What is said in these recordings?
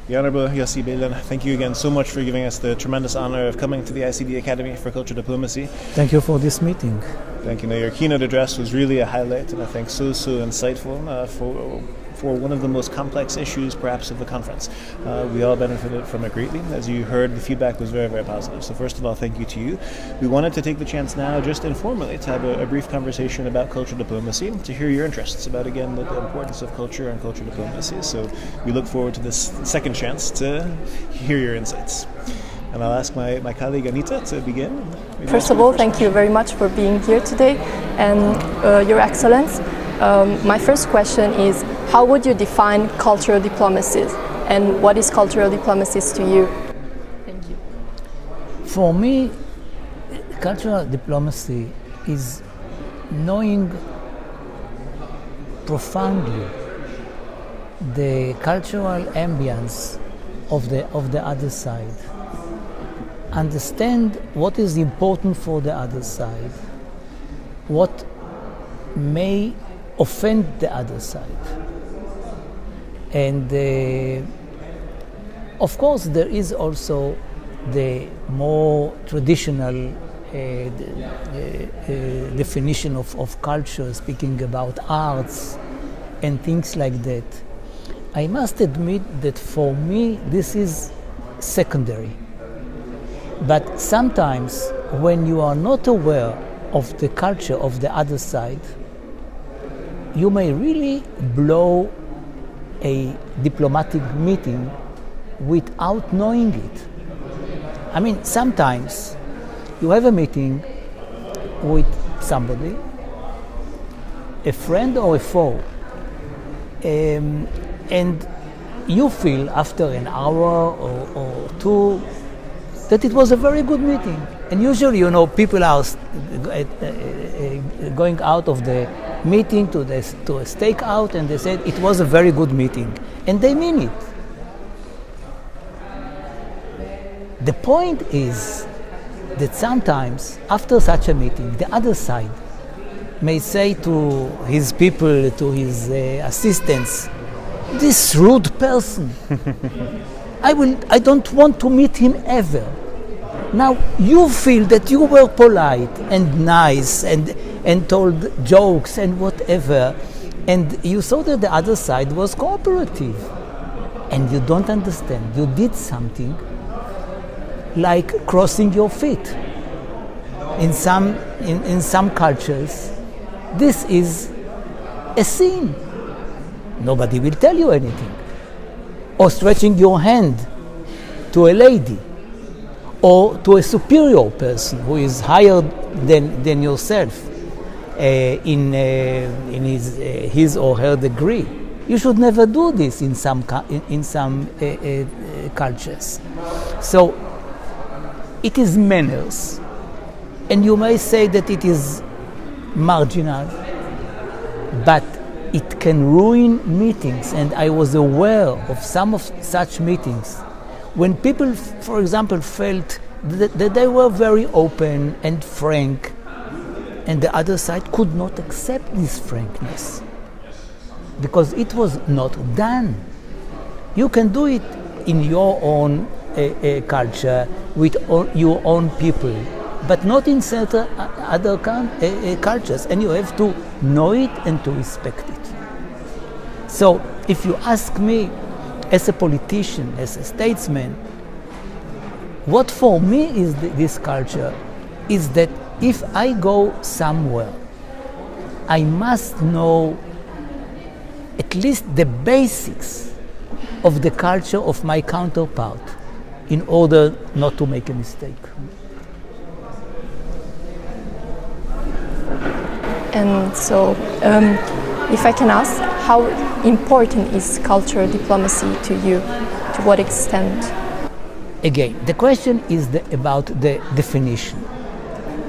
The Honourable Yossi Beilin, thank you again so much for giving us the tremendous honour of coming to the ICD Academy for Culture Diplomacy. Thank you for this meeting. Thank you. Now, your keynote address was really a highlight, and I think so insightful for one of the most complex issues, perhaps, of the conference. We all benefited from it greatly. As you heard, the feedback was very, very positive. So first of all, thank you to you. We wanted to take the chance now, just informally, to have a brief conversation about culture diplomacy, to hear your interests about, again, the importance of culture and culture diplomacy. So we look forward to this second chance to hear your insights. And I'll ask my colleague Anita to begin. First of all, thank you very much for being here today, and Your Excellence. My first question is, how would you define cultural diplomacy, and what is cultural diplomacy to you? Thank you. For me, cultural diplomacy is knowing profoundly the cultural ambience of the other side. Understand what is important for the other side, what may offend the other side. And of course there is also the more traditional definition of culture, speaking about arts and things like that. I must admit that for me this is secondary. But sometimes when you are not aware of the culture of the other side, you may really blow a diplomatic meeting without knowing it. I mean, sometimes you have a meeting with somebody, a friend or a foe, and you feel after an hour or two that it was a very good meeting. And usually, people are going out of the meeting to a stakeout, and they said it was a very good meeting, and they mean it. The point is that sometimes after such a meeting, the other side may say to his people, to his assistants, "This rude person, I don't want to meet him ever." Now you feel that you were polite and nice and told jokes and whatever, and you saw that the other side was cooperative, and you don't understand. You did something like crossing your feet. In some cultures, this is a sin. Nobody will tell you anything. Or stretching your hand to a lady, or to a superior person who is higher than yourself in his or her degree. You should never do this in some cultures. So it is manners, and you may say that it is marginal, but it can ruin meetings. And I was aware of some of such meetings when people, for example, felt that they were very open and frank, and the other side could not accept this frankness because it was not done. You can do it in your own culture with your own people, but not in certain other cultures, and you have to know it and to respect it. So if you ask me, as a politician, as a statesman, what for me is this culture is that if I go somewhere, I must know at least the basics of the culture of my counterpart in order not to make a mistake. And so, if I can ask, how important is cultural diplomacy to you? To what extent? Again, the question is about the definition.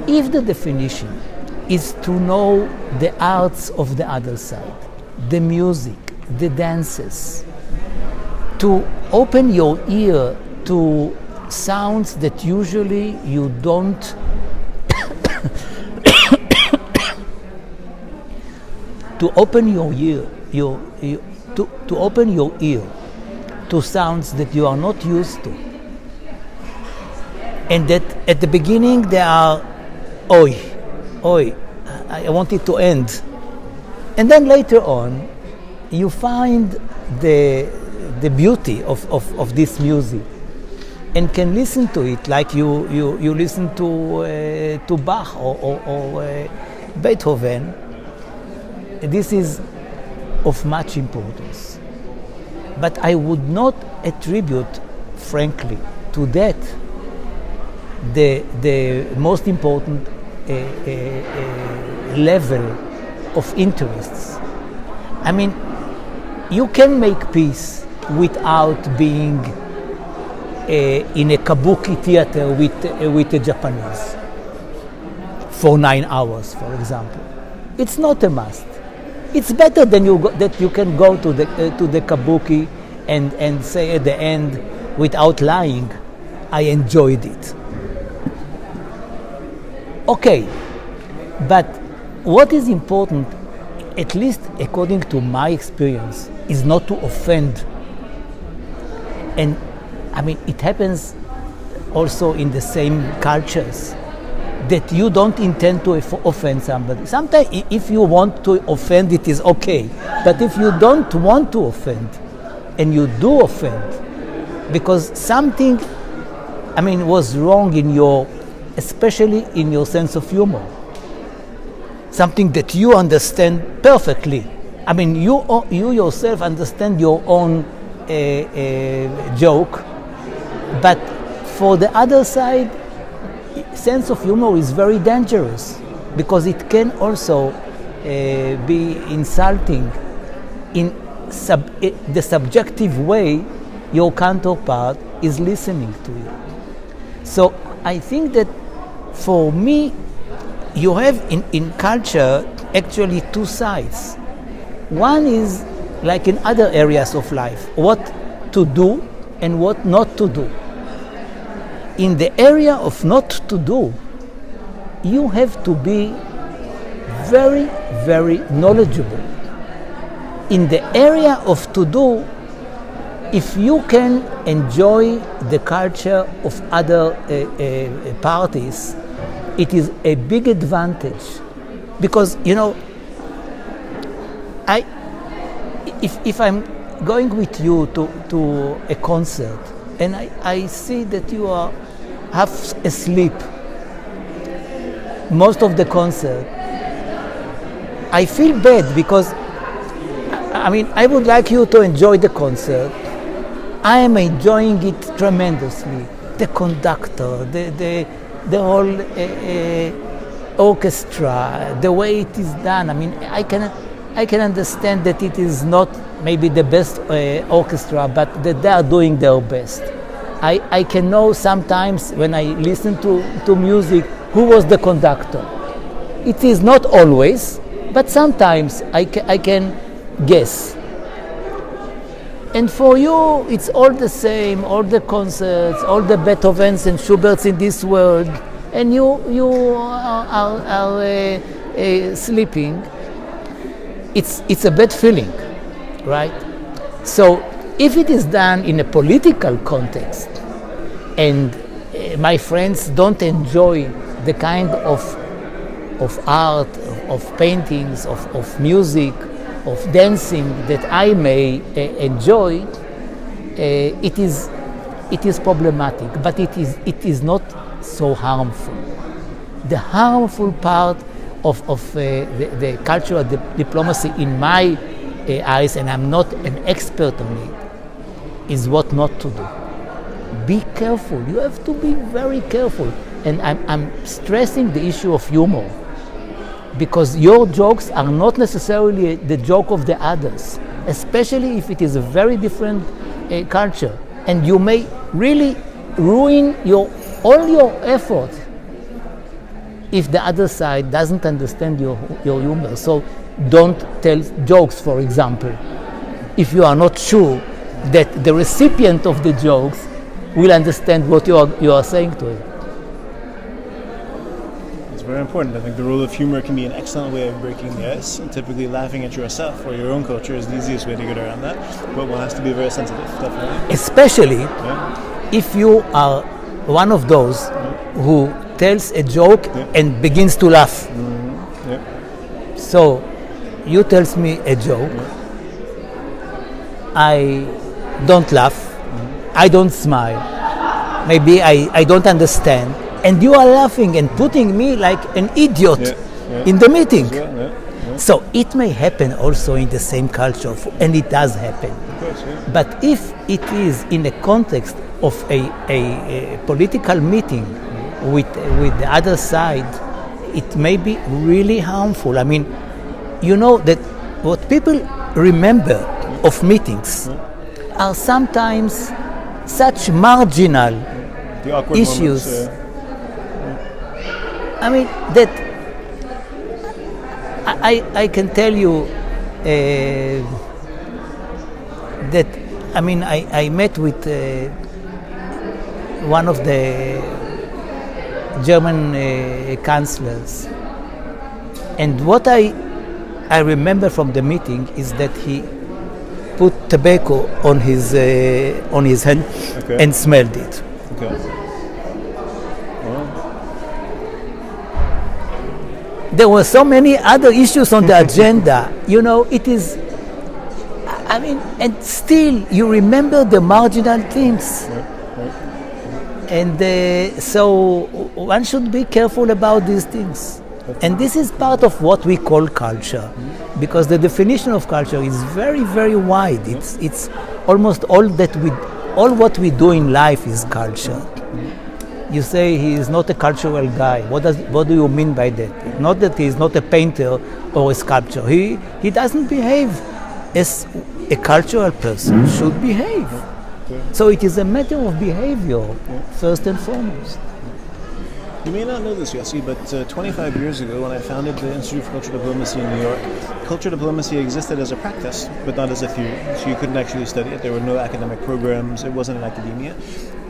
If the definition is to know the arts of the other side, the music, the dances, to open your ear to sounds that usually you don't to open your ear to sounds that you are not used to. And that at the beginning they are, oi, I want it to end. And then later on, you find the beauty of this music and can listen to it like you listen to Bach or Beethoven. This is of much importance. But I would not attribute, frankly, to that the most important level of interests. I mean, you can make peace without being in a kabuki theater with a Japanese for 9 hours, for example. It's not a must. It's better than that you can go to the kabuki and say at the end, without lying, I enjoyed it. Okay, but what is important, at least according to my experience, is not to offend. And I mean, it happens also in the same cultures that you don't intend to offend somebody. Sometimes if you want to offend, it is okay. But if you don't want to offend, and you do offend, because something, I mean, was wrong in your, especially in your sense of humor, something that you understand perfectly. I mean, you yourself understand your own joke, but for the other side, sense of humor is very dangerous because it can also be insulting in the subjective way your counterpart is listening to you. So I think that for me, you have in culture actually two sides. One is like in other areas of life, what to do and what not to do. In the area of not to do, you have to be very, very knowledgeable. In the area of to do, if you can enjoy the culture of other parties, it is a big advantage. Because, you know, if I'm going with you to a concert and I see that you are half asleep most of the concert, I feel bad because I mean, I would like you to enjoy the concert. I am enjoying it tremendously. The conductor, the whole orchestra, the way it is done. I mean, I can understand that it is not maybe the best orchestra, but that they are doing their best. I can know sometimes when I listen to music who was the conductor. It is not always, but sometimes I can guess. And for you, it's all the same, all the concerts, all the Beethovens and Schuberts in this world, and you are sleeping. It's a bad feeling, right? So if it is done in a political context, and my friends don't enjoy the kind of art, of paintings, of music, of dancing that I may enjoy, it is problematic, but it is not so harmful. The harmful part of the cultural diplomacy, in my eyes, and I'm not an expert on it, is what not to do. Be careful. You have to be very careful. And I'm stressing the issue of humor, because your jokes are not necessarily the joke of the others, especially if it is a very different culture. And you may really ruin all your effort if the other side doesn't understand your humor. So don't tell jokes, for example, if you are not sure that the recipient of the jokes will understand what you are saying to him. very important. I think the role of humor can be an excellent way of breaking the ice. And typically, laughing at yourself or your own culture is the easiest way to get around that. But one has to be very sensitive, definitely. Especially if you are one of those who tells a joke and begins to laugh. So, you tells me a joke, I don't laugh, I don't smile, maybe I don't understand, and you are laughing and putting me like an idiot in the meeting. So it may happen also in the same culture, and it does happen. But if it is in a context of a political meeting with the other side, it may be really harmful. I mean, you know that what people remember of meetings are sometimes such marginal issues. Moments, I mean, that I can tell you that, I mean, I met with one of the German chancellors, and what I remember from the meeting is that he put tobacco on his hand and smelled it. There were so many other issues on the agenda. You know, it is, I mean, and still you remember the marginal things. And so one should be careful about these things. And this is part of what we call culture, because the definition of culture is very, very wide. It's almost all what we do in life is culture. You say he is not a cultural guy. What do you mean by that? Not that he is not a painter or a sculptor. He doesn't behave as a cultural person should behave. So it is a matter of behavior, first and foremost. You may not know this, Yossi, but 25 years ago when I founded the Institute for Cultural Diplomacy in New York, culture diplomacy existed as a practice, but not as a theory. So you couldn't actually study it. There were no academic programs. It wasn't in academia.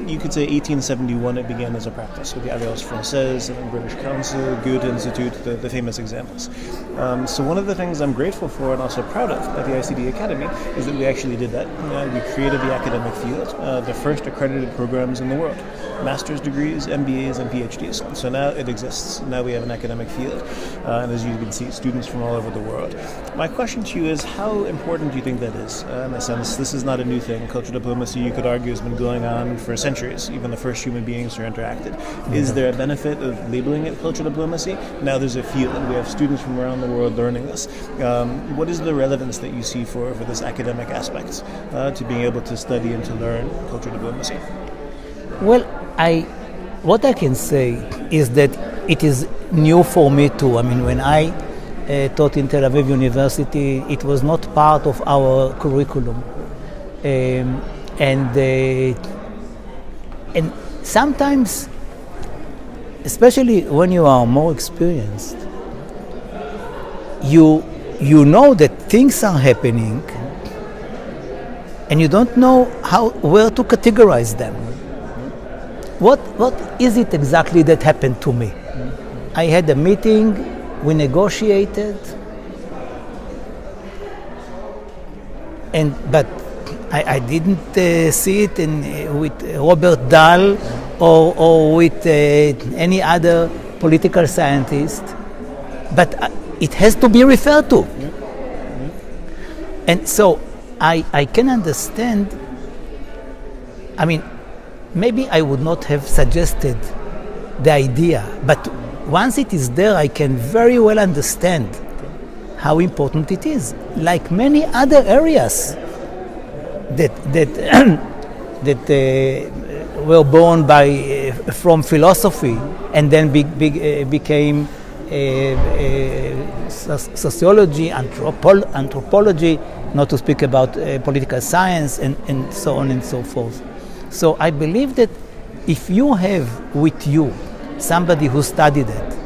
You could say 1871 it began as a practice with the Alliance Française and the British Council, Goethe Institute, the famous examples. So one of the things I'm grateful for and also proud of at the ICD Academy is that we actually did that. We created the academic field, the first accredited programs in the world. Master's degrees, MBAs, and PhDs. So now it exists. Now we have an academic field, and as you can see, students from all over the world. My question to you is, how important do you think that is? In a sense, this is not a new thing. Cultural diplomacy, you could argue, has been going on for centuries. Even the first human beings who interacted. Is there a benefit of labeling it cultural diplomacy? Now there's a field, and we have students from around the world learning this. What is the relevance that you see for this academic aspect to being able to study and to learn cultural diplomacy? Well, what I can say is that it is new for me too. I mean, when I taught in Tel Aviv University, it was not part of our curriculum, and sometimes, especially when you are more experienced, you know that things are happening, and you don't know where to categorize them. What is it exactly that happened to me? I had a meeting, we negotiated, but I didn't see it with Robert Dahl or with any other political scientist, but it has to be referred to. And so I can understand, I mean, maybe I would not have suggested the idea, but once it is there, I can very well understand how important it is. Like many other areas that were born from philosophy and then became sociology, anthropology, not to speak about political science, and so on and so forth. So I believe that if you have with you somebody who studied it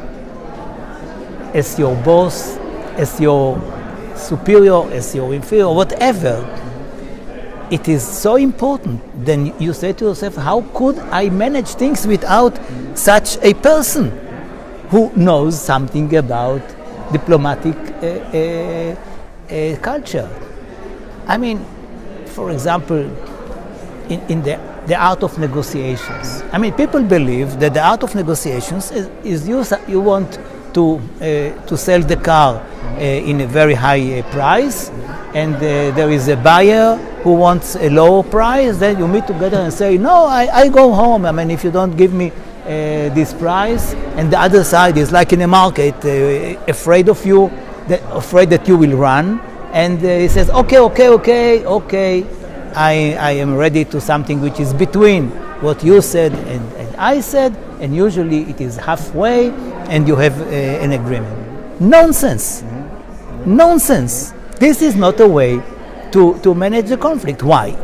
as your boss, as your superior, as your inferior, whatever, it is so important. Then you say to yourself, how could I manage things without such a person who knows something about diplomatic culture. I mean, for example, in the art of negotiations. I mean, people believe that the art of negotiations is you want to sell the car in a very high price, and there is a buyer who wants a low price. Then you meet together and say, no, I go home. I mean, if you don't give me this price, and the other side is like in a market, afraid of you, afraid that you will run, and he says, okay, I am ready to something which is between what you said and I said, and usually it is halfway, and you have an agreement. Nonsense. Nonsense. This is not a way to manage the conflict. Why?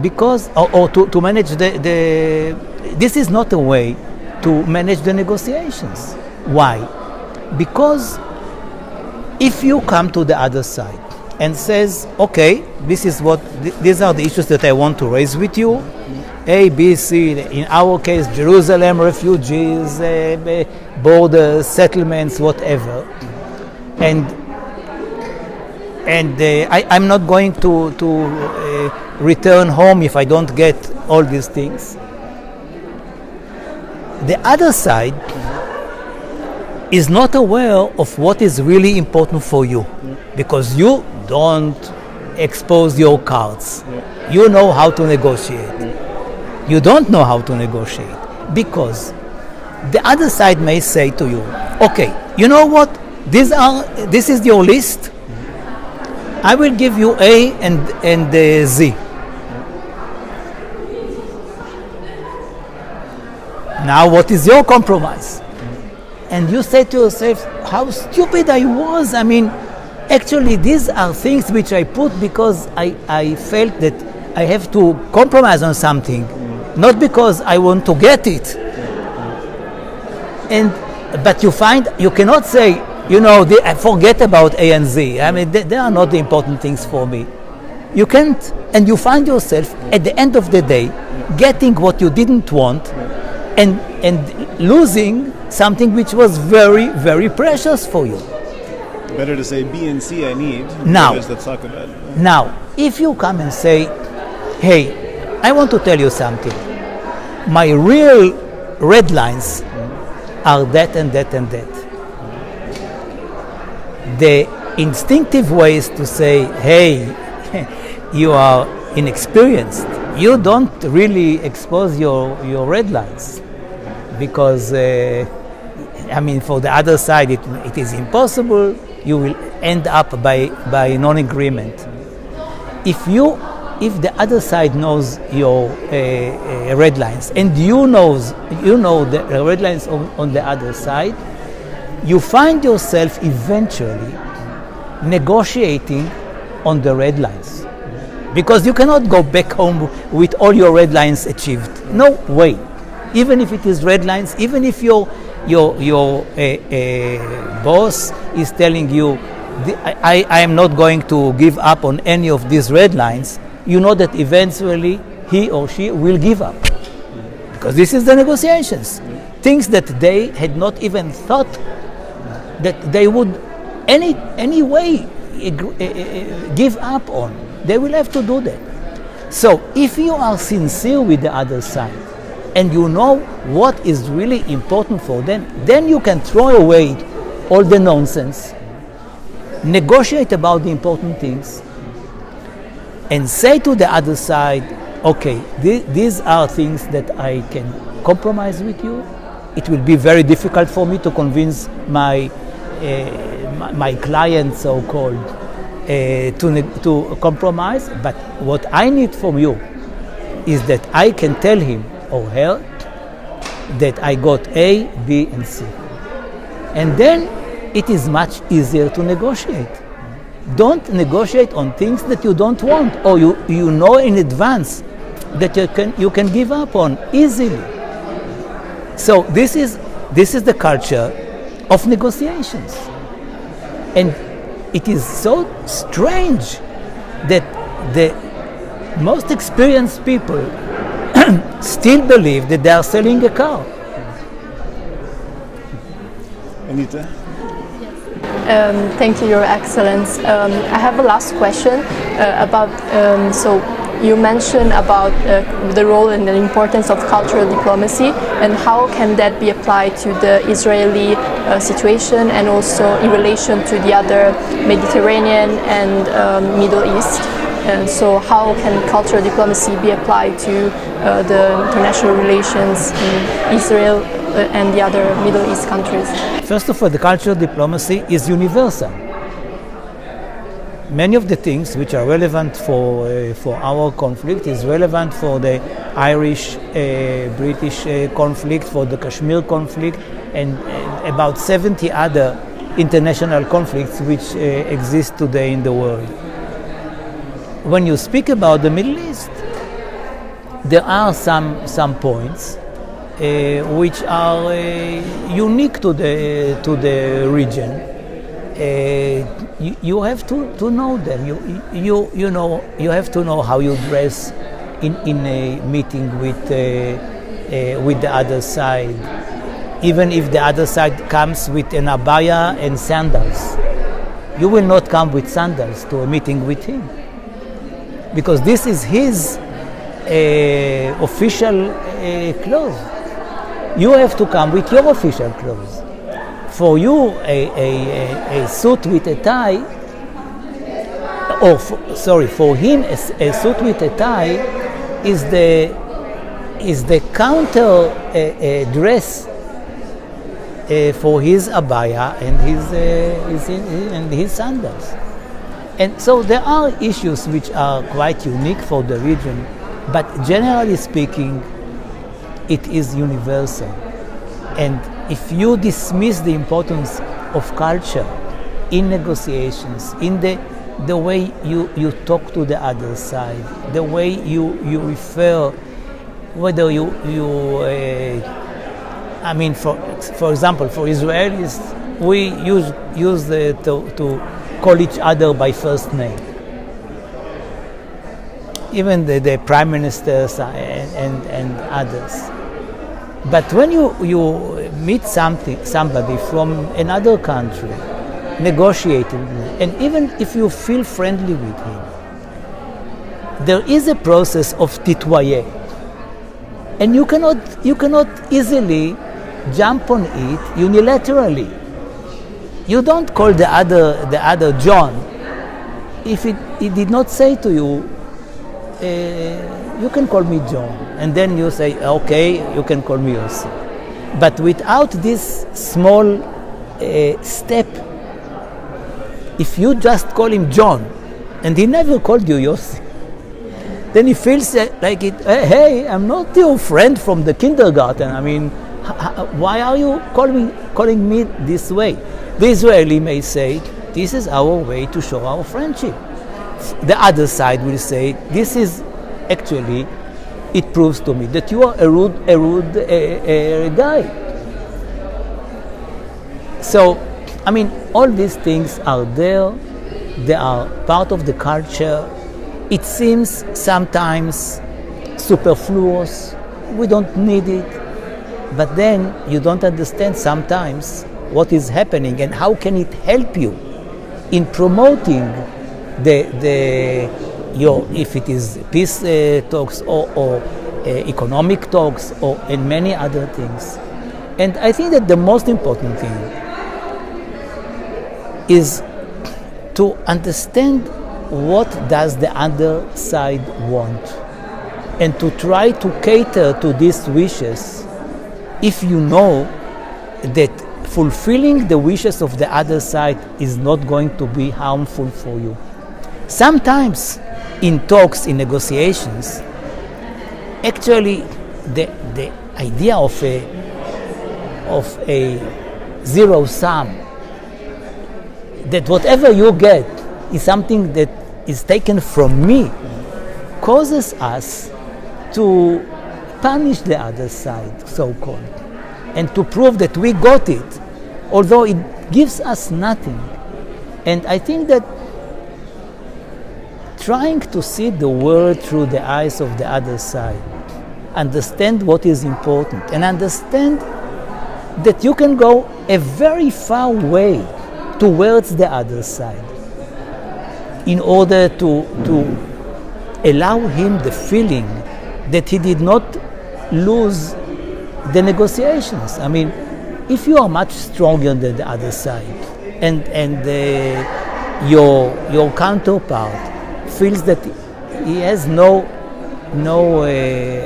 Because, or to manage this is not a way to manage the negotiations. Why? Because if you come to the other side and says, okay, these are the issues that I want to raise with you, A, B, C, in our case, Jerusalem, refugees, borders, settlements, whatever. And I'm not going to return home if I don't get all these things. The other side is not aware of what is really important for you, because you don't expose your cards. You know how to negotiate. You don't know how to negotiate, because the other side may say to you, okay, you know what, this is your list, I will give you A and Z. Now what is your compromise? And you say to yourself, how stupid I was. I mean, actually these are things which I put because I felt that I have to compromise on something, not because I want to get it. But you find, you cannot say, I forget about A and Z. I mean, they are not the important things for me. You can't, and you find yourself at the end of the day getting what you didn't want and losing something which was very, very precious for you. Better to say B and C I need. Now, let's talk about it. Now, if you come and say, hey, I want to tell you something. My real red lines are that and that and that. The instinctive way is to say, hey, you are inexperienced. You don't really expose your red lines, because for the other side it is impossible. You will end up by non-agreement. If the other side knows your red lines, and you know the red lines on the other side, you find yourself eventually negotiating on the red lines, because you cannot go back home with all your red lines achieved. No way. Even if it is red lines, even if your boss is telling you, I am not going to give up on any of these red lines, you know that eventually he or she will give up, because this is the negotiations. Things that they had not even thought that they would any way give up on. They will have to do that. So if you are sincere with the other side and you know what is really important for them, then you can throw away all the nonsense, negotiate about the important things, and say to the other side, okay, these are things that I can compromise with you. It will be very difficult for me to convince my client, so-called, to compromise, but what I need from you is that I can tell him or her that I got A, B, and C. And then it is much easier to negotiate. Don't negotiate on things that you don't want, or you know in advance that you can give up on easily. So this is the culture of negotiations. And it is so strange that the most experienced people still believe that they are selling a car. Anita? Thank you, Your Excellence. I have a last question about, so you mentioned about the role and the importance of cultural diplomacy, and how can that be applied to the Israeli situation and also in relation to the other Mediterranean and Middle East. So how can cultural diplomacy be applied to the international relations in Israel and the other Middle East countries? First of all, the cultural diplomacy is universal. Many of the things which are relevant for our conflict is relevant for the Irish-British conflict, for the Kashmir conflict, and about 70 other international conflicts which exist today in the world. When you speak about the Middle East, there are some points which are unique to the region. You have to know them. You have to know how you dress in a meeting with the other side, even if the other side comes with an abaya and sandals. You will not come with sandals to a meeting with him, because this is his official clothes. You have to come with your official clothes. For you, a suit with a tie, for him, a suit with a tie is the counter dress for his abaya and his sandals. And so there are issues which are quite unique for the region, but generally speaking, it is universal. And if you dismiss the importance of culture in negotiations, in the way you talk to the other side, the way you refer, whether I mean, for example, for Israelis, we use to call each other by first name. Even the prime ministers and others. But when you meet somebody from another country, negotiating, and even if you feel friendly with him, there is a process of titoyer, and you cannot easily jump on it unilaterally. You don't call the other John if he did not say to you, you can call me John, and then you say, okay, you can call me Yossi. But without this small step, if you just call him John, and he never called you Yossi, then he feels like it, hey, I'm not your friend from the kindergarten. I mean, why are you calling me this way? The Israeli may say, this is our way to show our friendship. The other side will say, this is actually, it proves to me that you are a rude guy. So, I mean, all these things are there. They are part of the culture. It seems sometimes superfluous. We don't need it. But then you don't understand sometimes what is happening and how can it help you in promoting if it is peace talks or economic talks and many other things. And I think that the most important thing is to understand what does the other side want and to try to cater to these wishes if you know that fulfilling the wishes of the other side is not going to be harmful for you. Sometimes in talks, in negotiations, actually the idea of a zero sum, that whatever you get is something that is taken from me, causes us to punish the other side, so-called, and to prove that we got it, although it gives us nothing. And I think that trying to see the world through the eyes of the other side, understand what is important, and understand that you can go a very far way towards the other side in order to allow him the feeling that he did not lose the negotiations. I mean, if you are much stronger than the other side and your counterpart feels that he has no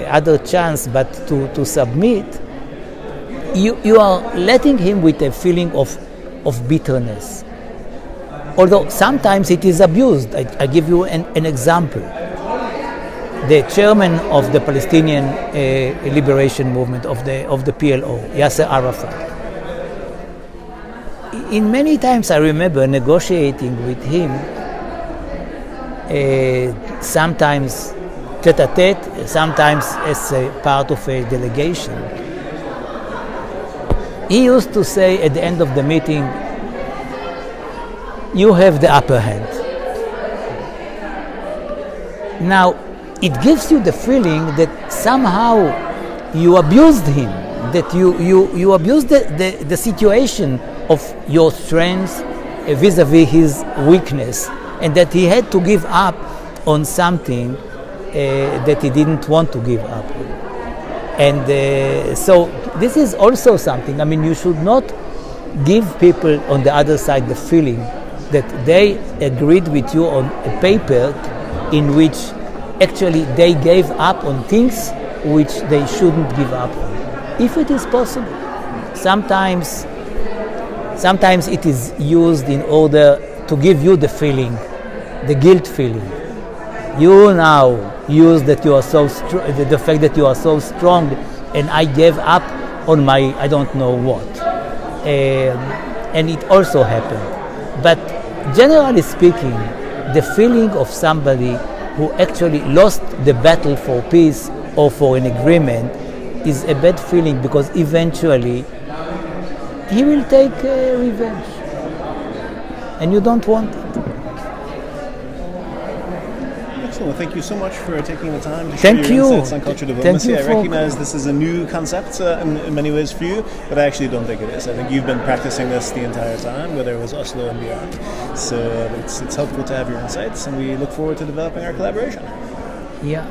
other chance but to submit, you are letting him with a feeling of bitterness. Although sometimes it is abused. I give you an example. The chairman of the Palestinian liberation movement of the PLO, Yasser Arafat. In many times I remember negotiating with him, sometimes tete-a-tete, sometimes as a part of a delegation. He used to say at the end of the meeting, "You have the upper hand." Now, it gives you the feeling that somehow you abused him, that you abused the situation of your strength vis-a-vis his weakness, and that he had to give up on something that he didn't want to give up. And so this is also something, I mean, you should not give people on the other side the feeling that they agreed with you on a paper in which actually they gave up on things which they shouldn't give up on. If it is possible. Sometimes it is used in order to give you the feeling, the guilt feeling. You now use that you are so the fact that you are so strong, and I gave up on my I don't know what, and it also happened. But generally speaking, the feeling of somebody who actually lost the battle for peace or for an agreement is a bad feeling, because eventually he will take revenge, and you don't want it. Excellent. Thank you so much for taking the time to share your insights on cultural diplomacy. I recognize this is a new concept in many ways for you, but I actually don't think it is. I think you've been practicing this the entire time, whether it was Oslo and beyond. So it's helpful to have your insights, and we look forward to developing our collaboration. Yeah,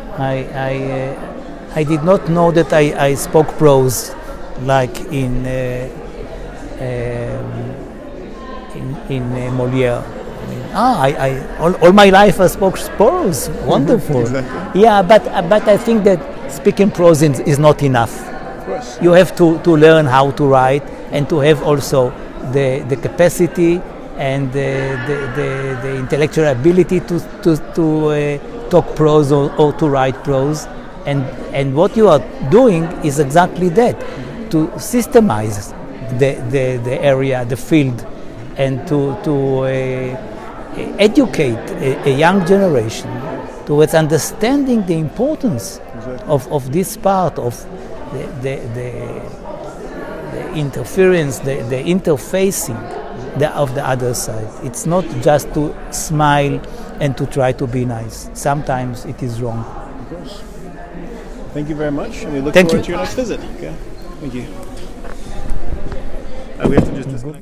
I did not know that I spoke prose like in Molière. All my life I spoke prose. Wonderful. Exactly. Yeah, but I think that speaking prose is not enough. Of course. You have to learn how to write, and to have also the capacity and the intellectual ability to talk prose or to write prose. And what you are doing is exactly that, to systemize the area, the field, and to educate a young generation towards understanding the importance of this part of the interference, the interfacing of the other side. It's not just to smile and to try to be nice. Sometimes it is wrong. Of course. Thank you very much, and we look forward to your next visit. Okay. Thank you. We have to